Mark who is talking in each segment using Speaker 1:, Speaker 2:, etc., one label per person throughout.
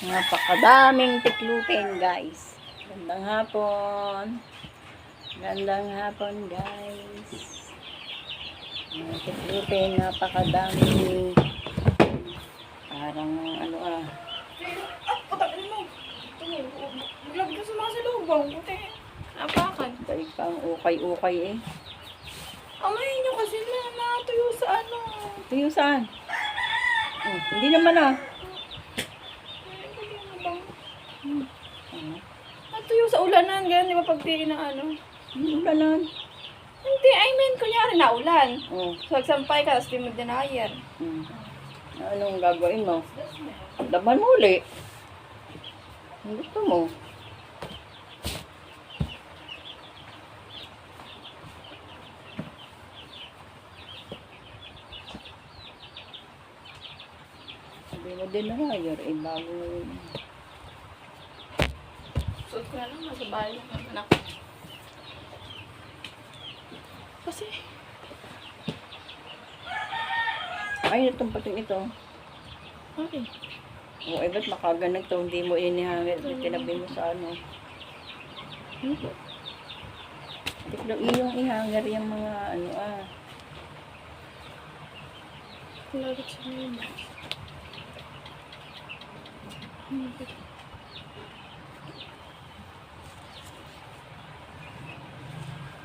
Speaker 1: Napakadaming tiklupin, guys. Gandang hapon. Gandang hapon, guys. Mga tiklupin, napakadaming. Parang ano
Speaker 2: Patagalin mo. Maglagay ka sa mga salubong. Buti. Apakan.
Speaker 1: Balik pa ang ukay-ukay eh.
Speaker 2: Amayin nyo kasi na natuyo sa ano.
Speaker 1: Tuyo saan? Oh, hindi naman ah.
Speaker 2: Natuyo sa ulanan. Ganyan, di ba pagtiin ng ano?
Speaker 1: Hindi ulanan.
Speaker 2: Hindi, I mean, kunyari na ulan.
Speaker 1: Oh.
Speaker 2: So, nagsampay ka, tapos di mo dinayan.
Speaker 1: Anong gagawin mo? Laban mo ulit. Ang gusto mo. Sabi mo din na hire, eh bago yun.
Speaker 2: Suot ko na lang, nasa bahay lang ang anak. Kasi,
Speaker 1: Ay, itong pating ito.
Speaker 2: okay.
Speaker 1: O, eh, ba't makaganag to? Hindi mo inihangit. Tinabi mo sa ano. Tiklo iyong ihanger yung mga ano ah.
Speaker 2: Lagit siya ngayon.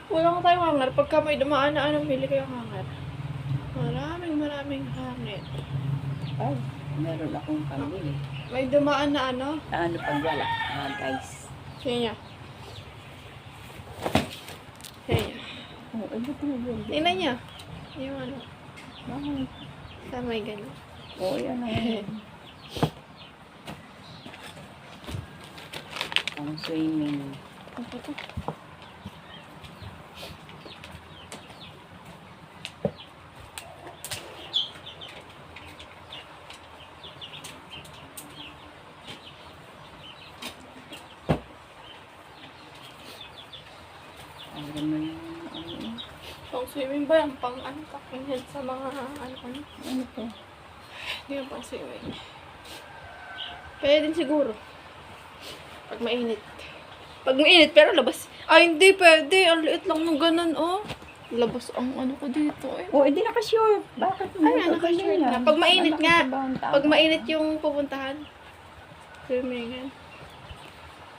Speaker 2: Wala ka tayong hangar. Pagka may dumaan na ano, pili kayo hangar. Maraming hangin.
Speaker 1: Ay, meron akong pambili.
Speaker 2: May dumaan na ano?
Speaker 1: Ano pag wala, mga guys.
Speaker 2: Kaya.
Speaker 1: Oh, eh, ba't mo yun?
Speaker 2: Tingnan niya. Yung ano.
Speaker 1: Bakit?
Speaker 2: Sa may gano'n.
Speaker 1: Oh, yan ang pang swimming.
Speaker 2: Ano to?
Speaker 1: Ang ganda yung ano.
Speaker 2: Pang swimming ba yan? Pang ano? Pakinhead sa mga ano.
Speaker 1: Ano to?
Speaker 2: Hindi yung pang swimming. Pwede din siguro. Pag mainit. Pag mainit, pero labas. Ay, hindi pwede. Ang liit lang ng ganun, oh. Labas ang ano ko dito, eh.
Speaker 1: Oh, hindi naka-short. Bakit?
Speaker 2: Ay, naka-short na. Pag mainit nga. Pag mainit yung pupuntahan. Swimming.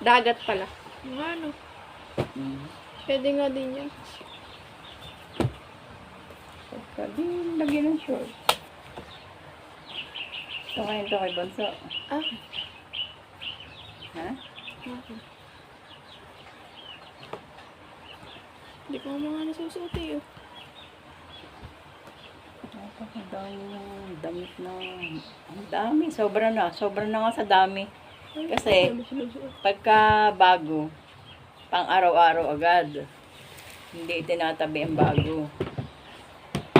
Speaker 2: Dagat pala. Yung ano. Pwede nga din yan.
Speaker 1: Pwede lagyan ng short. Ito kayo ito kay Bonso.
Speaker 2: Ah.
Speaker 1: Ha?
Speaker 2: Okay. Hindi ko mga nasusuti, oh.
Speaker 1: Napakadami yung damit na. Ang dami. Sobra na. Sobra na nga sa dami. Kasi, pagka bago, pang araw-araw agad. Hindi tinatabi ang bago.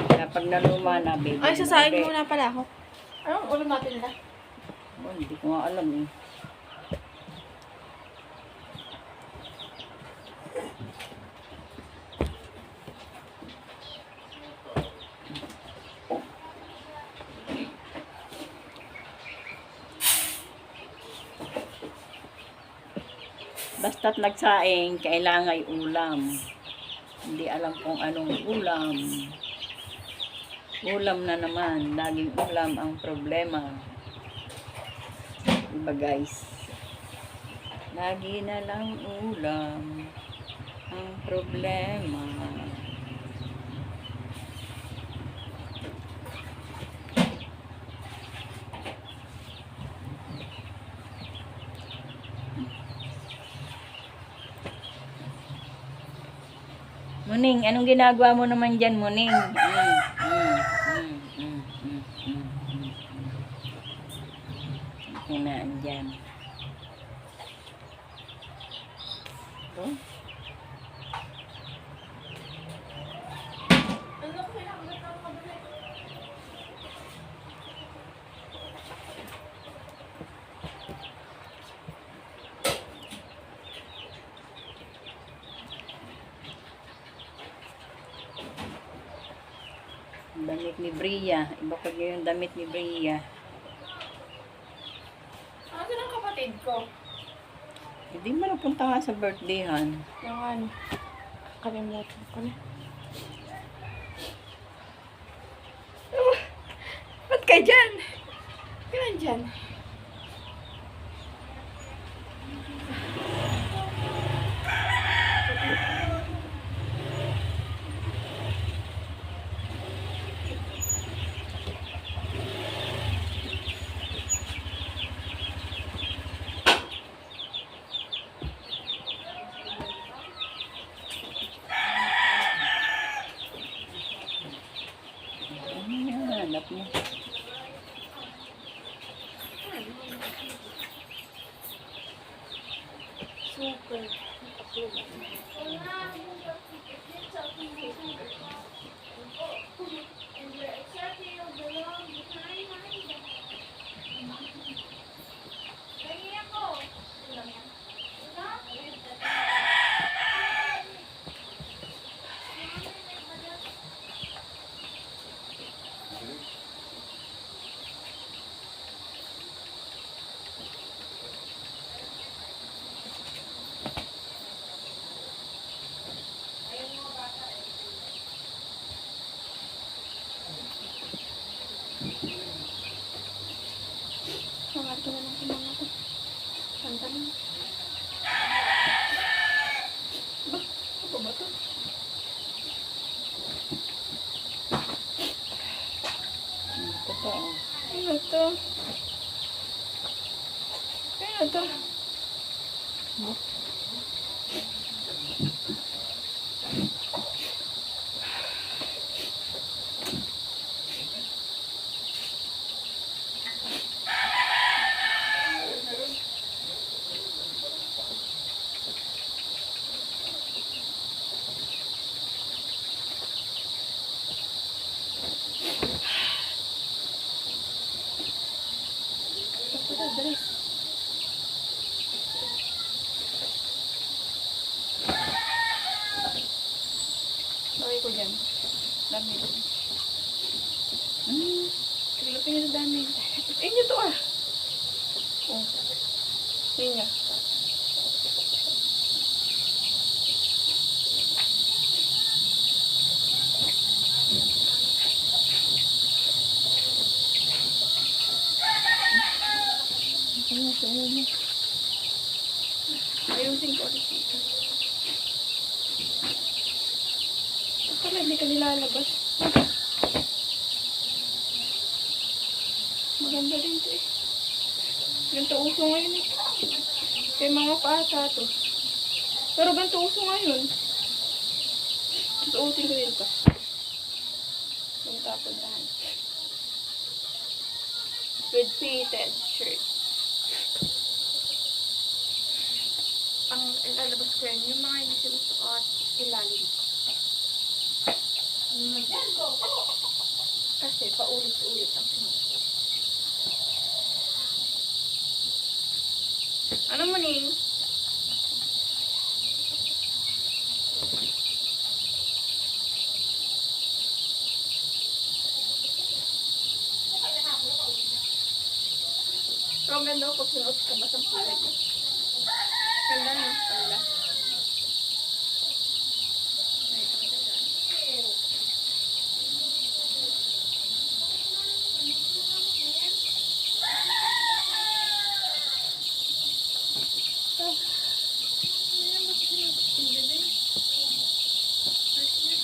Speaker 1: Kaya pag naluma na, baby.
Speaker 2: Ay, sasayin muna pala ako. Anong ulam natin na?
Speaker 1: Oh, hindi ko nga alam eh. Basta't nagsaing, kailangan ay ulam. Hindi alam kung anong ulam. Ulam na naman. Laging ulam ang problema. Diba guys? Lagi na lang ulam ang problema. Muning, anong ginagawa mo naman dyan, Muning? Hinaan dyan. Oh. Damit ni Bria. Iba ko yung damit ni Bria.
Speaker 2: Ano ng hatid ko.
Speaker 1: Hindi mo napunta nga sa birthdayhan.
Speaker 2: Yung ano, kalimutan ko na. Ba't ka dyan? Ba't ka nandyan?
Speaker 1: Ano yan? Hanap mo.
Speaker 2: Super. Nangarto na lang sa mga to. Santa na. Ba? Ano ba to?
Speaker 1: Totoo.
Speaker 2: Ano to? Ano to? Ito na, dress. Lagay ko dyan. Dami. Kilapin nyo na dami. Eh, nyo to ah. Oh. Yun nga. Ayusin ko ulit dito. Pala, hindi ka nilalabas. Maganda din ito eh. Ganito uso ngayon eh. Kaya mga paasa to. Pero ganito uso ngayon. Susuotin ko dito. Yung tapon tahan. With fitted shirt. Ang ilalabas ko yun, yung mga hindi sinusuot ilalim. Kasi paulit-ulit ang sinusuot. Ano mo ning? Pero ang ganda ko sinuot ka ba sa puwet? Ganda no? Ganda. Ay, ang ganda. Oh. Ayan, ba't sinuot? Hindi din. Ayos na.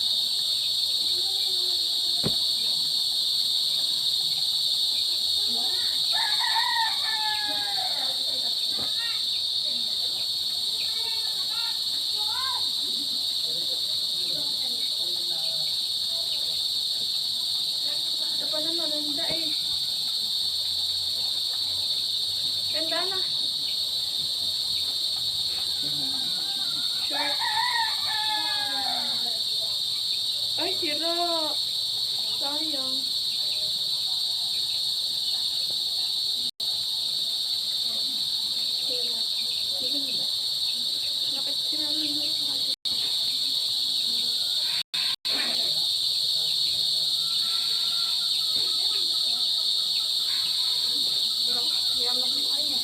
Speaker 2: Ito pala maganda eh. Ganda na. Shirt. Ay, sira. Sayang. Sira. Sige na. Bakit sira mo yung natin? Yan lang kayo.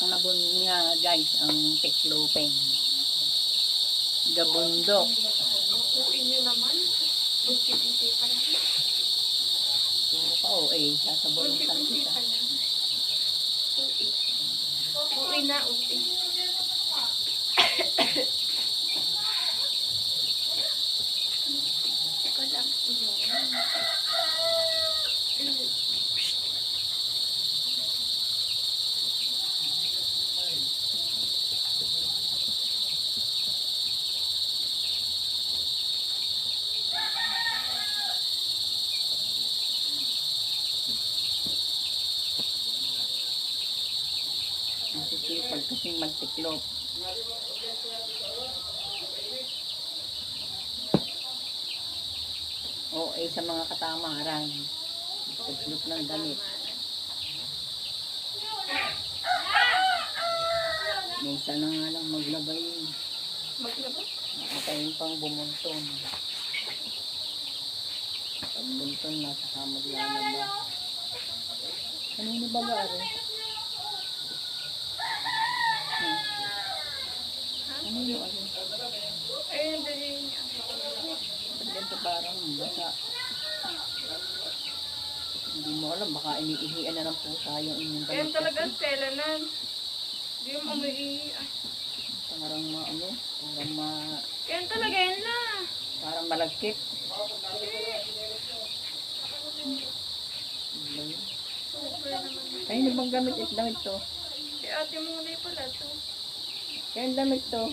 Speaker 1: na niya guys ang tikloping. Gabundok.
Speaker 2: Uwi niyo naman. Unti-unti pa lang.
Speaker 1: Puro ka o eh, sasabunutan
Speaker 2: Unti-unti
Speaker 1: kita.
Speaker 2: pa lang. Uwi. Uwi na, uwi. Teka lang.
Speaker 1: Masisipag kasing magtiklop. O eh, sa mga katamaran. Tiklop ng damit. Minsan na nga lang maglabay.
Speaker 2: Maglaba?
Speaker 1: Nakatayin pang bumunton. Pag bunton na, saka maglalaba. Kanino ba garo? Kanino ano?
Speaker 2: Ayun, dali niya.
Speaker 1: Ba't ganito parang basa? Hindi mo alam, baka iniihian na ng pusa yung inyong
Speaker 2: Ayan
Speaker 1: damit
Speaker 2: talaga
Speaker 1: kasi.
Speaker 2: ang telanan. Hindi mo umiihi.
Speaker 1: Parang ano,
Speaker 2: Ayan talaga, yan na.
Speaker 1: parang malagkit.
Speaker 2: Super naman.
Speaker 1: Ay, ano bang gamit it damit to?
Speaker 2: Si ate mo na pala to.
Speaker 1: Kaya ang damit to.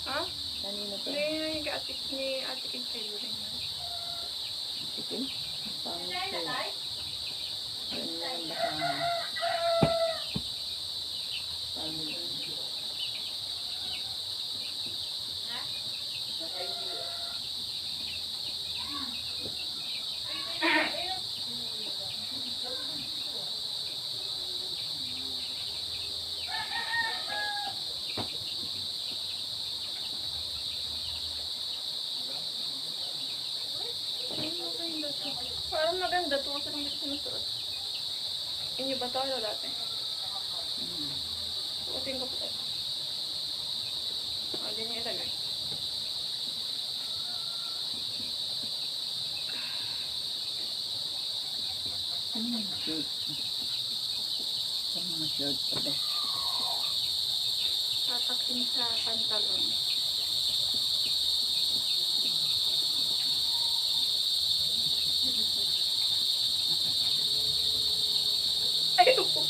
Speaker 2: Ha?
Speaker 1: Kanino to?
Speaker 2: Ni ate Kinchelo rin.
Speaker 1: Sige. Pangit to. Yan na ang basahan. Pangit.
Speaker 2: Parang maganda to kasi lang dito sinusuot. Inyo ba to? Ano dati? Suotin ko po ito. Di niya ilagay.
Speaker 1: Shirt. Ang mga shirt pa ba?
Speaker 2: Tataksin sa pantalon. Ay, upo.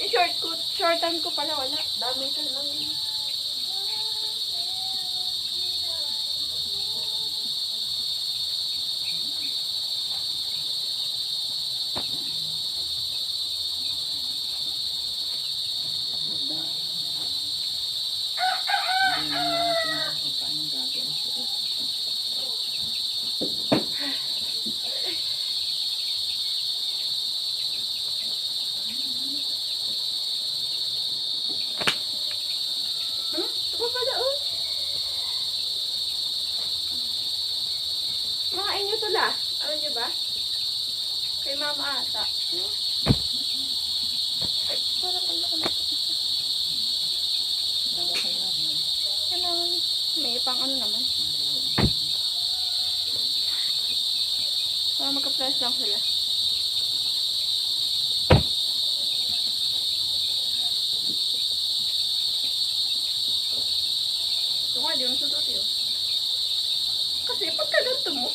Speaker 2: Yung shortan ko pala wala. Dami ka lang.
Speaker 1: Hindi naman natin kung paano gagawin siya.
Speaker 2: Ito pala, oh. Mga inyo tula. Alam niyo ba? Kay mama ata. Ay, parang ano ko na. Kailangan may pang ano naman. Para magka-press lang sila. Ito nga, di mo susuot yun. Kasi pagka ganito mo,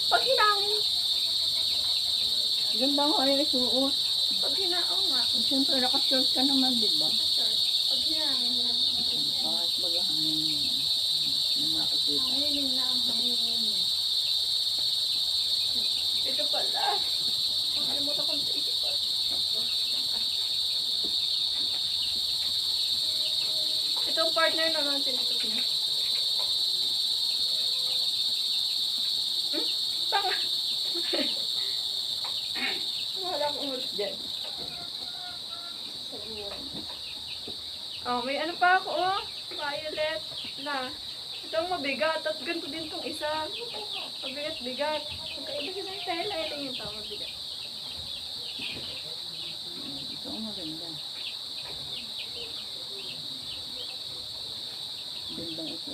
Speaker 2: pag hinangin,
Speaker 1: Ganda ko ay suot.
Speaker 2: pag hinangin nga,
Speaker 1: Siyempre, nakashort ka naman, di ba?
Speaker 2: short, pag hinangin lang.
Speaker 1: Kahit maghahangin mo yan. Yung makikita.
Speaker 2: Hanginin na ang hanginin. Ito pala. Nakalimutan ko sa isip ko. Itong partner naman tinutok niya. Tanga. Wala akong ulit dyan. Oh, may ano pa ako, oh. Violet na. Itong mabigat at ganito din tong isa. Mabigat-bigat. Magkaiba sila ng tela. Ito yung tao mabigat.
Speaker 1: Ito ang maganda. Gandang ito.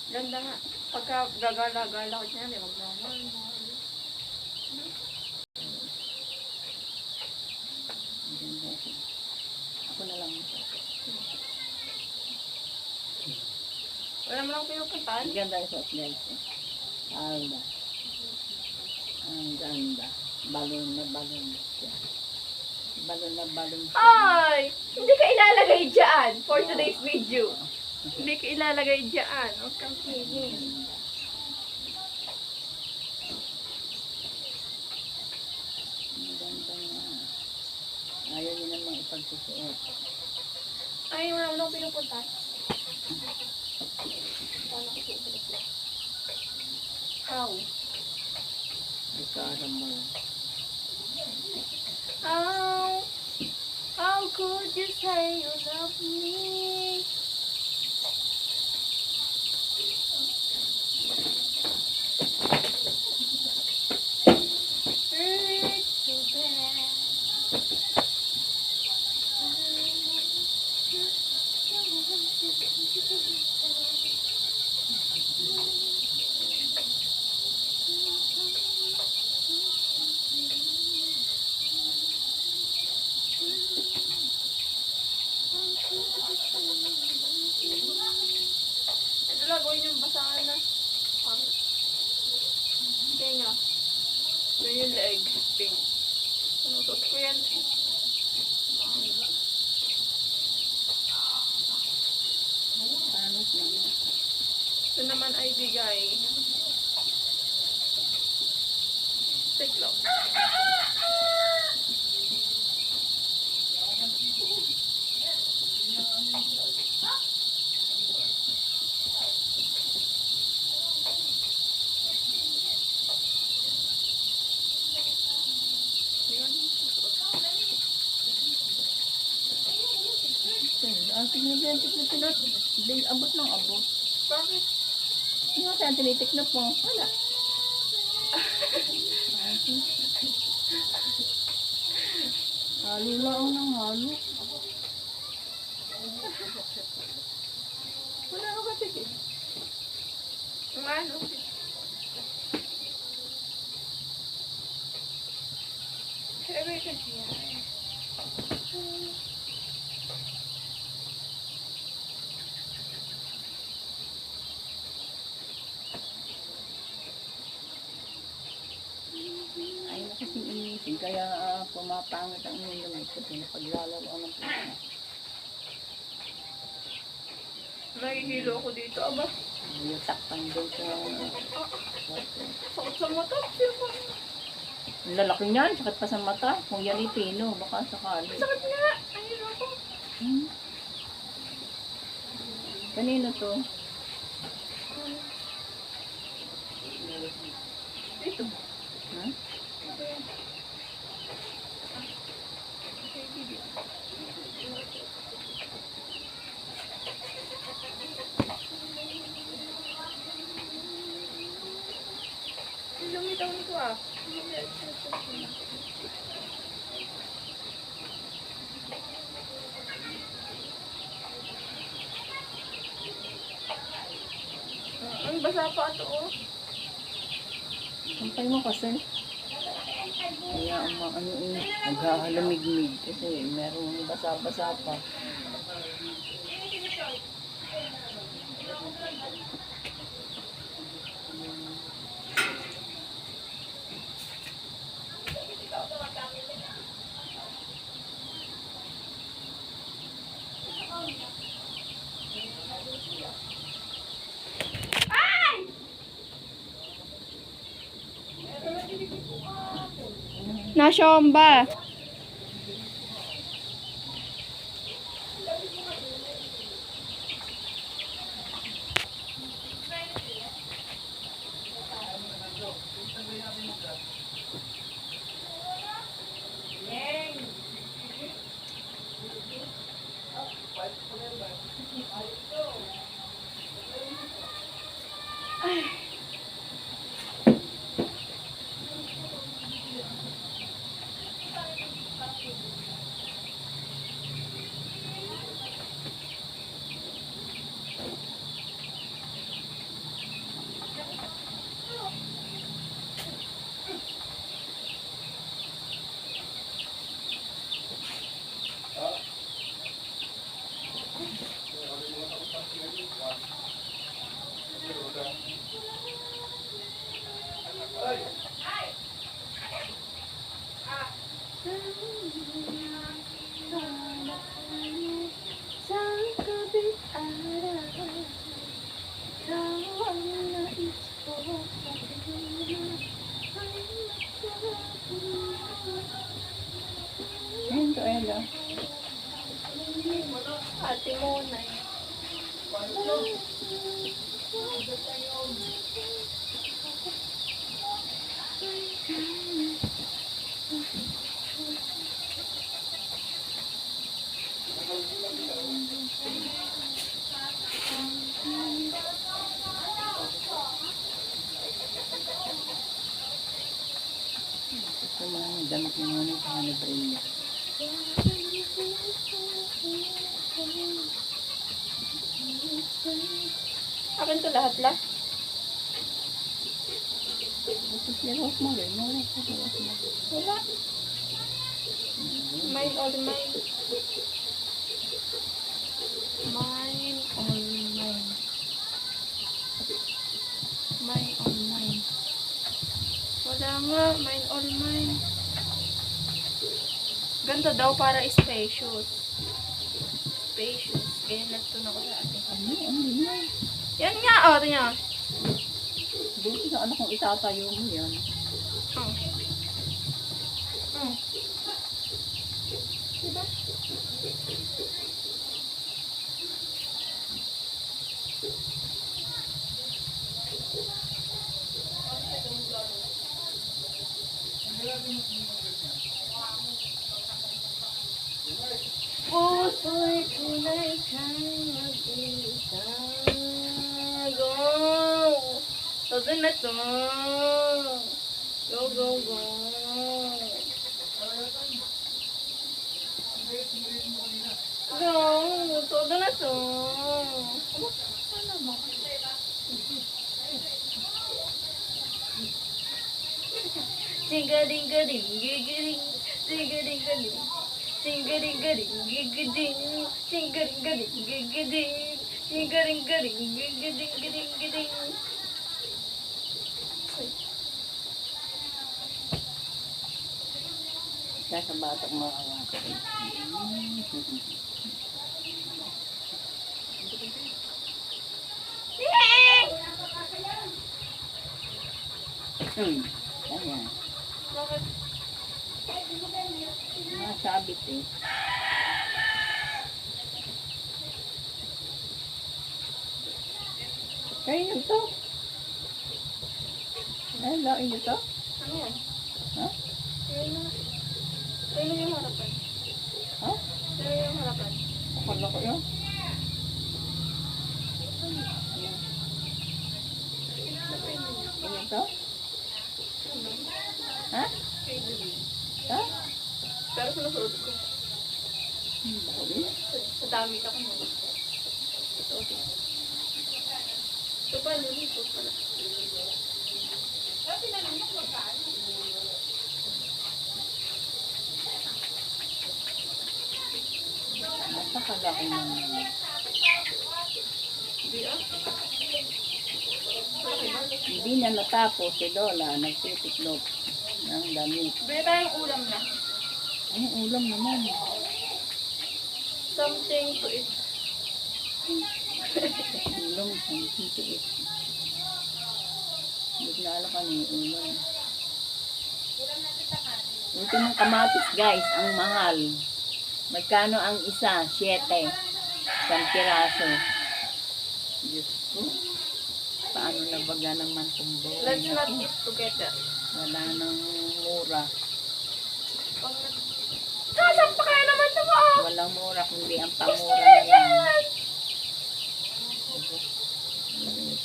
Speaker 2: Ganda nga. Pagka gagala-gala ko niya, may magmamahal.
Speaker 1: Ganda ito. Ako na lang ito.
Speaker 2: Wala mo lang pinupuntahan.
Speaker 1: Ang ganda ito at guys. Alda. Ang ganda. Balon na balon siya. Balon na balon siya.
Speaker 2: Ay! Hindi ka ilalagay dyan for today's video. Hindi ka ilalagay dyan. Huwag kang tingin.
Speaker 1: Ang ganda nga. Ayaw niya namang ipagsusuot.
Speaker 2: Ay, wala mo lang pinupuntahan. Paano ko susuot? How?
Speaker 1: Ikaram mo.
Speaker 2: How? How could you say you love me? Hurt so bad. Ano lang, gawin yung basahan na. Kaya yun yung leg. Pink. Sinutot ko yan.
Speaker 1: Pangit lang.
Speaker 2: Ito naman ay bigay. Tiklo.
Speaker 1: Ang tignan-tignan pinot. Hindi abot ng abot.
Speaker 2: Bakit?
Speaker 1: Hindi mo tayo tinitiknap mo. Wala. Halo lang ng halo.
Speaker 2: Wala ako kasi. Ang ano? Heavy kasi yan.
Speaker 1: Ayaw na kasing inisin. Kaya pumapangit ang inyong gamit kasi napaglalaro ng pusa.
Speaker 2: Nahihilo ako dito. Aba,
Speaker 1: Yung takpan doon sa
Speaker 2: sakit sa mata. Sino?
Speaker 1: ang lalaki niyan. Sakit pa sa mata. Kung yan ipino, baka sakali.
Speaker 2: Sakit nga. Ayun ako.
Speaker 1: Hmm? Kanino to?
Speaker 2: Dito.
Speaker 1: Ha?
Speaker 2: Okay, video. Lumitaw nito ah. Ang basa pa ito oh.
Speaker 1: Sampay mo kasi. Kaya ang mga ano naghahalamig-mig kasi merong basa-basa pa.
Speaker 2: Nasyomba.
Speaker 1: Ayun to, Ella.
Speaker 2: Ate Mona.
Speaker 1: Ito mga damit ng mga sa Hanabrilla.
Speaker 2: Akin to lahat la.
Speaker 1: Ito siya, huwag mo rin. Wala siya, huwag mo.
Speaker 2: Wala. Mine all mine. Mine all mine. Mine all mine. Wala nga. Mine all mine. Ganda daw para spacious. Spacious. Ganyan nagtun ako sa atin.
Speaker 1: Ano yan?
Speaker 2: Yan nga. Oh, ito niya.
Speaker 1: Buti na anak kung itatayo mo yan.
Speaker 2: Oh. Oh. Diba? Puso'y tunay kang mag-isa. Go! Todo na to. Go, go, go. Go! Todo na to. Ano mo? Ding-a-ding-a-ding, gig-a-ding, ding-a-ding-a-ding. Sing-a-ding-a-ding, gig-a-ding, sing-a-ding-a-ding, gig-a-ding, sing-a-ding-a-ding, gig-a-ding-a-ding-a-ding.
Speaker 1: Kaya sa batang mga Ayan.
Speaker 2: Bakit?
Speaker 1: Nasabit eh. Kaya yun to. Ay, lain nyo to?
Speaker 2: Ano yan?
Speaker 1: Ha?
Speaker 2: Ayun na. Ayun yung harapan.
Speaker 1: Ha?
Speaker 2: Ayun yung harapan.
Speaker 1: Akala ko yun. Ayan to? Ha? Ha?
Speaker 2: Pero sinusuot ko.
Speaker 1: Bakit?
Speaker 2: Sa dami ako mo. Okay. Ito pa, ito pala.
Speaker 1: Napakalaki naman.
Speaker 2: Hindi ah.
Speaker 1: Hindi na natapos si Lola, nagtitiklop ng damit.
Speaker 2: Bili tayong ulam na.
Speaker 1: Anong ulam naman?
Speaker 2: Something to eat.
Speaker 1: Ulam, ang titiis. Hindi na alam kami yung ulam. Ultimong kamatis guys, ang mahal. Magkano ang isa? 7. Isang piraso. Diyos ko. Paano na baga naman kung buhay
Speaker 2: Let's
Speaker 1: na
Speaker 2: not
Speaker 1: to?
Speaker 2: eat together.
Speaker 1: Wala nang mura.
Speaker 2: Sasampa kaya naman ito mo!
Speaker 1: Walang mura kundi ang pamura na lang.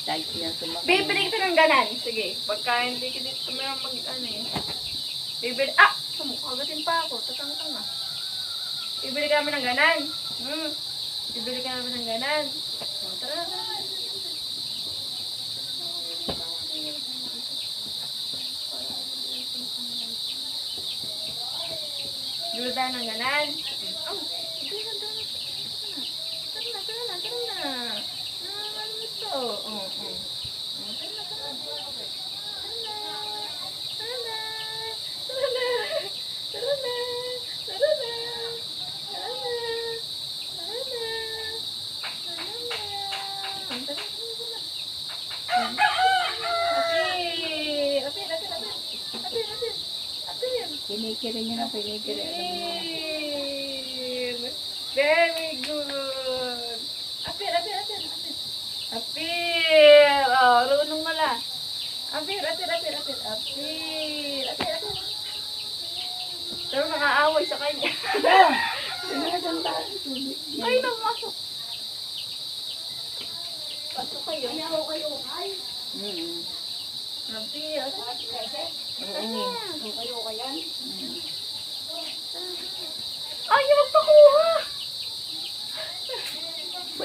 Speaker 1: Kahit niya sumakay.
Speaker 2: Bibili kita ng ganan. Sige, pagka hindi ka dito mayroong mag-ano eh. Bibili, kagatin pa ako. Tatang-tang na. Bibili kami ng ganan. Bibili kami ng ganan. Tara, tara. Bibili tayo ng ganan. Bibili na tayo. Tara na, tara na, tara na. Ano ito?
Speaker 1: Kinikiri niya na, kinikiri. Alam mo na.
Speaker 2: Very good. Apir. Apir. Oh, runong mala. Apir. Pero nakaaway sa kanya. Ay, namasok. Pasok kayo. Apir. Ay, magpakuha.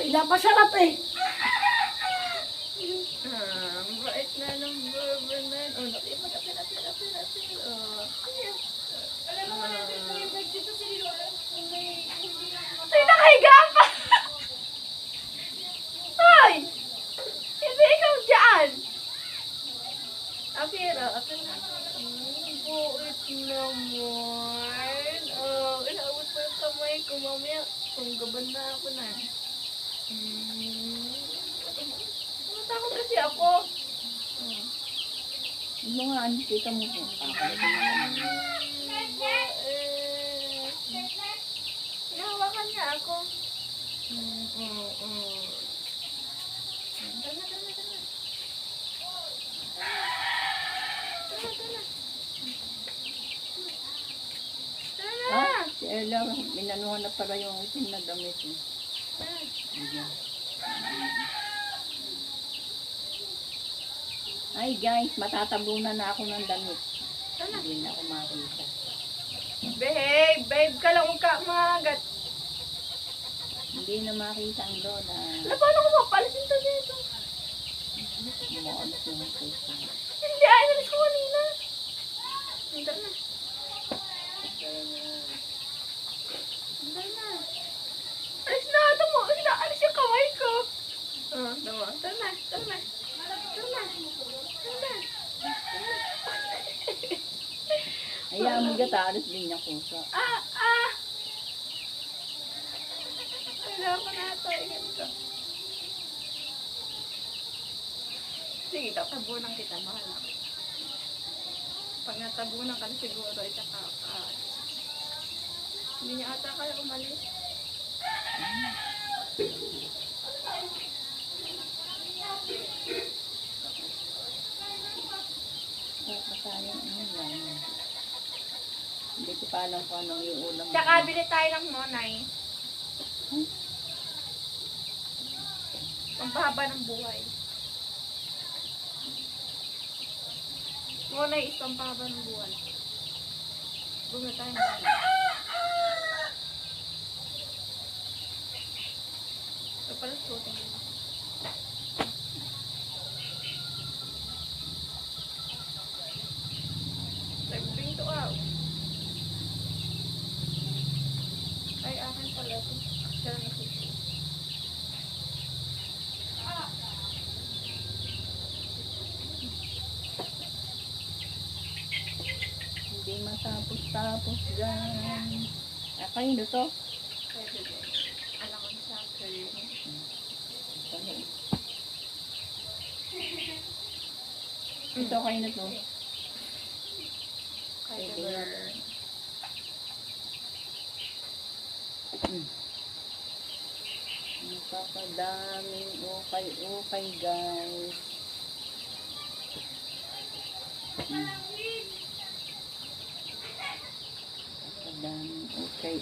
Speaker 1: Napasarap eh.
Speaker 2: Bait na ng Burberman. Oh, apir. Ay, nakahiga pa! Ay! Hindi ikaw dyan! Apira. Buit naman. Inaawat pa yung kamay ko. Mamaya, kung gaban na ako na. Natakot kasi ako.
Speaker 1: Ano nga, kita mo po.
Speaker 2: Hinahawakan niya ako. Tara.
Speaker 1: Si Ella, minanuhan na pala yung itim na damit eh. Ayan. Ay guys, matatabunan na ako ng damit. Hindi na ako makita.
Speaker 2: Babe ka lang, huwag ka magat.
Speaker 1: Hindi na makita ang lola.
Speaker 2: Paano ko mapalisin to dito?
Speaker 1: Maalis yung puso.
Speaker 2: Hindi, inalis ko kanina. Tara na. Alis na, tamo. Alis yung kamay ko. Tama. Tara na.
Speaker 1: Hayaan mo gata, alis din niya puso.
Speaker 2: Wala ko na ito. Ganito. Sige, tatabunan kita. Mahal ako. Pag natabunan ka na siguro, itaka hindi niya ata kaya umalis.
Speaker 1: Masayang ano yan. Hindi ko pa alam kung anong yung ulam.
Speaker 2: Tsaka bili tayo ng monay. Pampahaba ng buhay. Monay is pampahaba ng buhay. Bumili tayo ng monay. Ito pala suotin nila. Bring to out. Ay, akin pala ito. Siya lang isusunod.
Speaker 1: Hindi matapos-tapos dyan. Kayo na to?
Speaker 2: Pwede din. Alam ko sa akin.
Speaker 1: Ito kayo na to.
Speaker 2: Pwede din.
Speaker 1: Napakadaming ukay guys. Napakadaming ukay.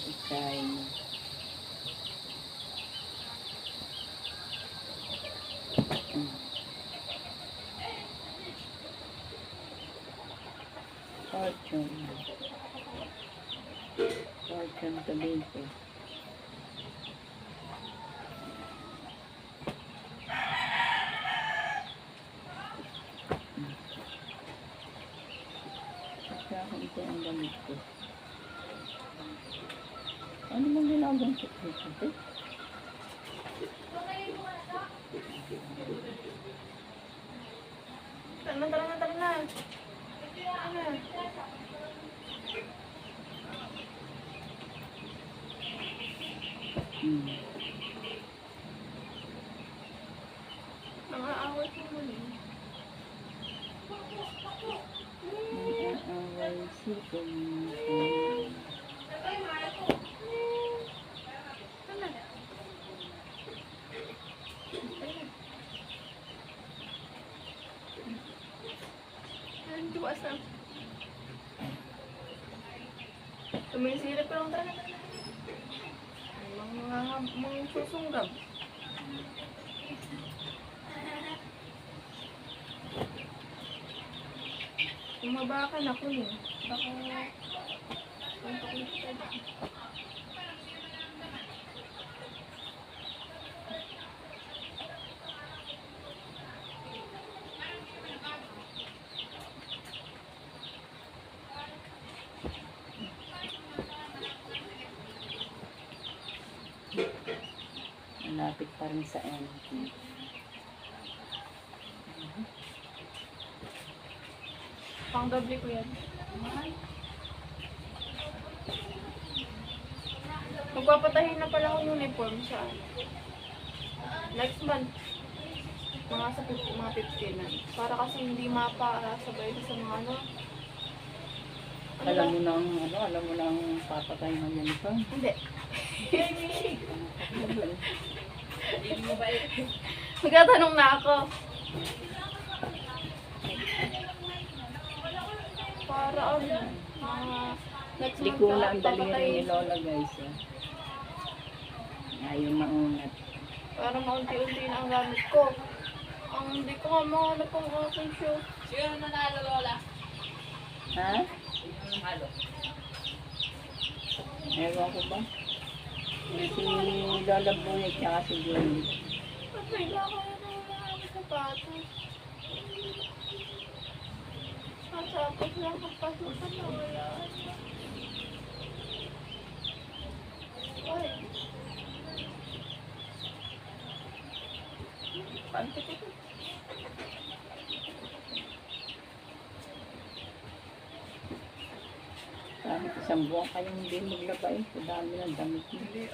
Speaker 1: Fortune. Fortune Tobago. Ito ang damit ko. Ano bang ginagawa ko dito?
Speaker 2: Tara na. Ano? Nangaaway ko muli.
Speaker 1: Nag-aaway si Kuya.
Speaker 2: Tuwas na. Tumisilip ko lang talaga. Mga susunggab. Umabakan ako yun. Baka...
Speaker 1: Malapit pa rin sa end.
Speaker 2: Pang-doble ko yan. Magpapatahin na pala akong uniform sa next month. Mga sa mga 15 na. Para kasi hindi mapa-sabay sa mga ano.
Speaker 1: Alam mo nang papatay ng uniform?
Speaker 2: Hindi. Magtatanong na ako. Para ano, next
Speaker 1: Hindi
Speaker 2: month
Speaker 1: ko na ang daliri ni
Speaker 2: papatayin.
Speaker 1: Lola guys. Ayaw maunat.
Speaker 2: Para maunti-unti na ang gamit ko. Ang hindi ko nga mahanap ang aking shoe.
Speaker 3: Sino nanalo, Lola?
Speaker 1: Ha?
Speaker 3: Sino nanalo?
Speaker 1: Ewan ko ba? Si Lola Bunik tsaka si Johnny.
Speaker 2: Patay na ako na wala akong sapatos. Tapos lang kapasukan na wala. Ay. Panty ko to.
Speaker 1: Kahit isang buwan kayong hindi maglabay. Sa dami ng damit mo.
Speaker 2: Hindi,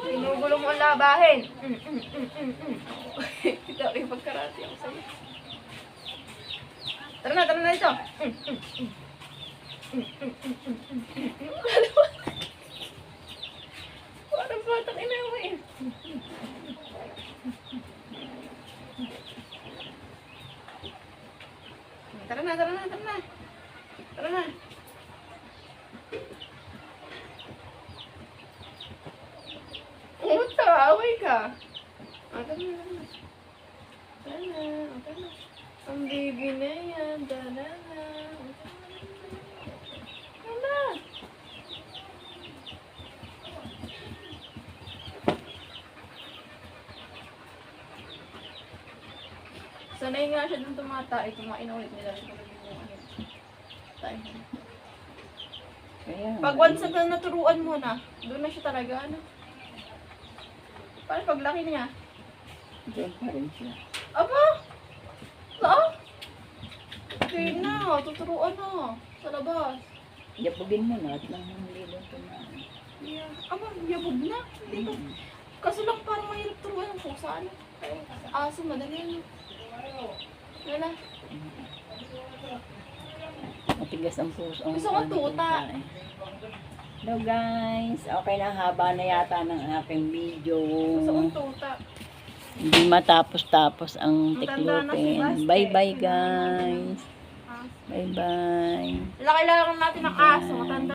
Speaker 2: ginugulo mo ang labahin. Ito, ipagkarati ako sa'yo. Tara na ito. Parang batang ina mo eh. Tara na. Tara na. Umuta, away ka. Tara na. Ang baby na yan. Tara na. Tara. Sanay nga siya dun tumata. Kumain ulit nila.
Speaker 1: Kaya,
Speaker 2: Pag once na naturuan mo na, doon na siya talaga, ano? Paano paglaki niya?
Speaker 1: doon pa rin siya.
Speaker 2: Aba! Okay na, tuturuan na. Sa labas.
Speaker 1: Yabugin mo na at nang hindi doon kumain.
Speaker 2: Yeah. Aba, yabog na. Hindi ba? Kaso lang parang mahirap turuan ng pusa, ano? Aso, madali ano. Wala.
Speaker 1: Matigas ang puso.
Speaker 2: Gusto ko tuta.
Speaker 1: Hello guys, okay na, haba na yata ng aking video.
Speaker 2: Gusto kong tuta.
Speaker 1: Hindi matapos-tapos ang
Speaker 2: Matanda na si
Speaker 1: tiklopin.
Speaker 2: Basti.
Speaker 1: Bye bye guys.
Speaker 2: Ah.
Speaker 1: Bye bye.
Speaker 2: Kailangan natin ng aso. Matanda